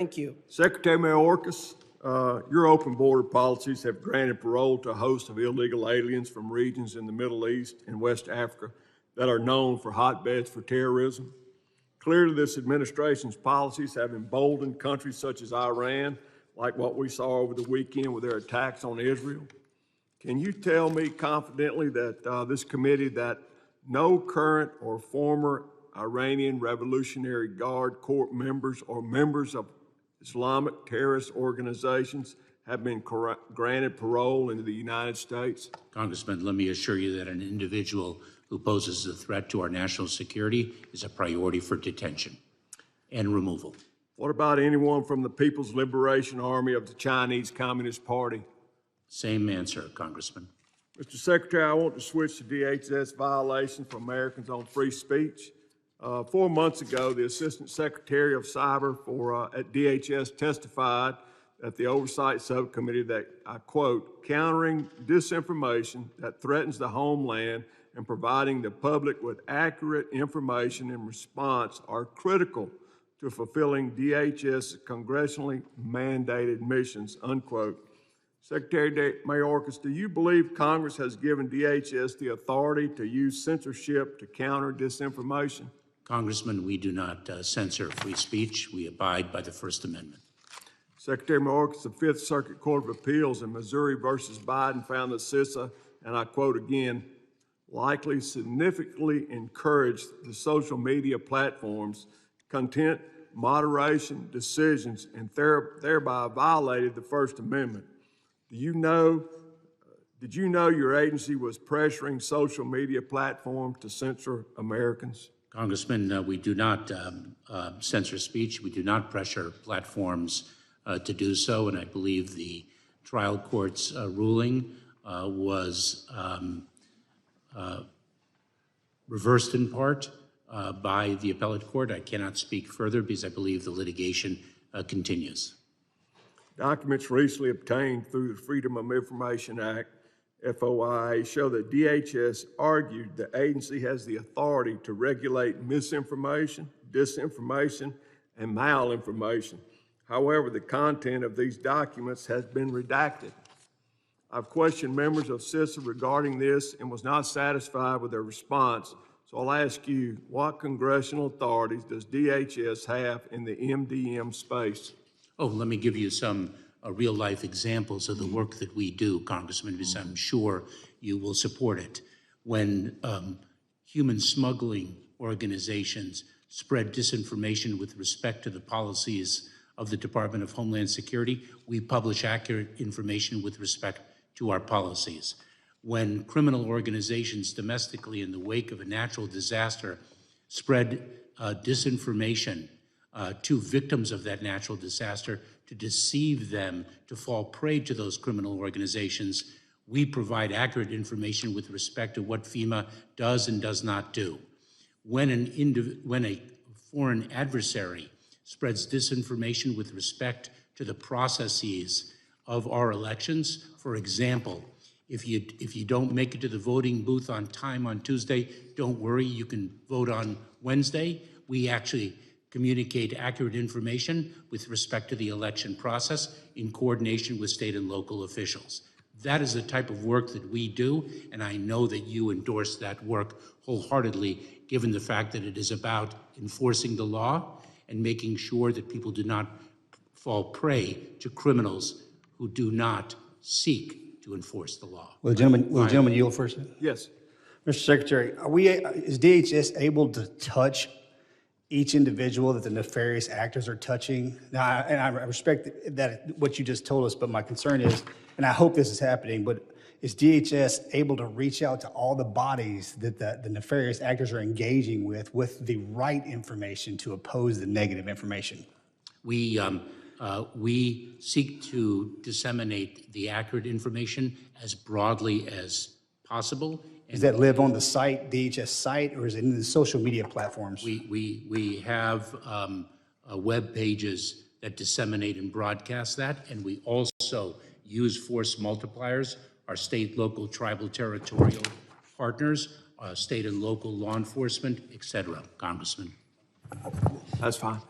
Thank you. Secretary Mayorkas, your open border policies have granted parole to a host of illegal aliens from regions in the Middle East and West Africa that are known for hotbeds for terrorism. Clearly, this administration's policies have emboldened countries such as Iran, like what we saw over the weekend with their attacks on Israel. Can you tell me confidently that this committee that no current or former Iranian Revolutionary Guard Corps members or members of Islamic terrorist organizations have been granted parole into the United States? Congressman, let me assure you that an individual who poses a threat to our national security is a priority for detention and removal. What about anyone from the People's Liberation Army of the Chinese Communist Party? Same answer, Congressman. Mr. Secretary, I want to switch to DHS violations for Americans on free speech. 4 months ago, the Assistant Secretary of Cyber at DHS testified at the Oversight Subcommittee that, I quote, countering disinformation that threatens the homeland and providing the public with accurate information in response are critical to fulfilling DHS congressionally mandated missions, unquote. Secretary Mayorkas, do you believe Congress has given DHS the authority to use censorship to counter disinformation? Congressman, we do not censor free speech. We abide by the First Amendment. Secretary Mayorkas, the Fifth Circuit Court of Appeals in Missouri versus Biden found that CISA, and I quote again, likely significantly encouraged the social media platforms' content moderation decisions and thereby violated the First Amendment. Did you know your agency was pressuring social media platforms to censor Americans? Congressman, we do not censor speech. We do not pressure platforms to do so, and I believe the trial court's ruling was reversed in part by the appellate court. I cannot speak further because I believe the litigation continues. Documents recently obtained through the Freedom of Information Act, FOIA, show that DHS argued the agency has the authority to regulate misinformation, disinformation, and malinformation. However, the content of these documents has been redacted. I've questioned members of CISA regarding this and was not satisfied with their response. So I'll ask you, what congressional authorities does DHS have in the MDM space? Oh, let me give you some real-life examples of the work that we do, Congressman, because I'm sure you will support it. When human smuggling organizations spread disinformation with respect to the policies of the Department of Homeland Security, we publish accurate information with respect to our policies. When criminal organizations domestically in the wake of a natural disaster spread disinformation to victims of that natural disaster to deceive them to fall prey to those criminal organizations, we provide accurate information with respect to what FEMA does and does not do. When a foreign adversary spreads disinformation with respect to the processes of our elections, for example, if you don't make it to the voting booth on time on Tuesday, don't worry, you can vote on Wednesday. We actually communicate accurate information with respect to the election process in coordination with state and local officials. That is the type of work that we do, and I know that you endorse that work wholeheartedly, given the fact that it is about enforcing the law and making sure that people do not fall prey to criminals who do not seek to enforce the law. Will the gentleman yield first? Yes. Mr. Secretary, is DHS able to touch each individual that the nefarious actors are touching? Now, I respect that what you just told us, but my concern is, and I hope this is happening, but is DHS able to reach out to all the bodies that the nefarious actors are engaging with the right information to oppose the negative information? We seek to disseminate the accurate information as broadly as possible. Does that live on the site, DHS site, or is it in the social media platforms? We have web pages that disseminate and broadcast that, and we also use force multipliers, our state, local, tribal, territorial partners, state and local law enforcement, et cetera, Congressman. That's fine.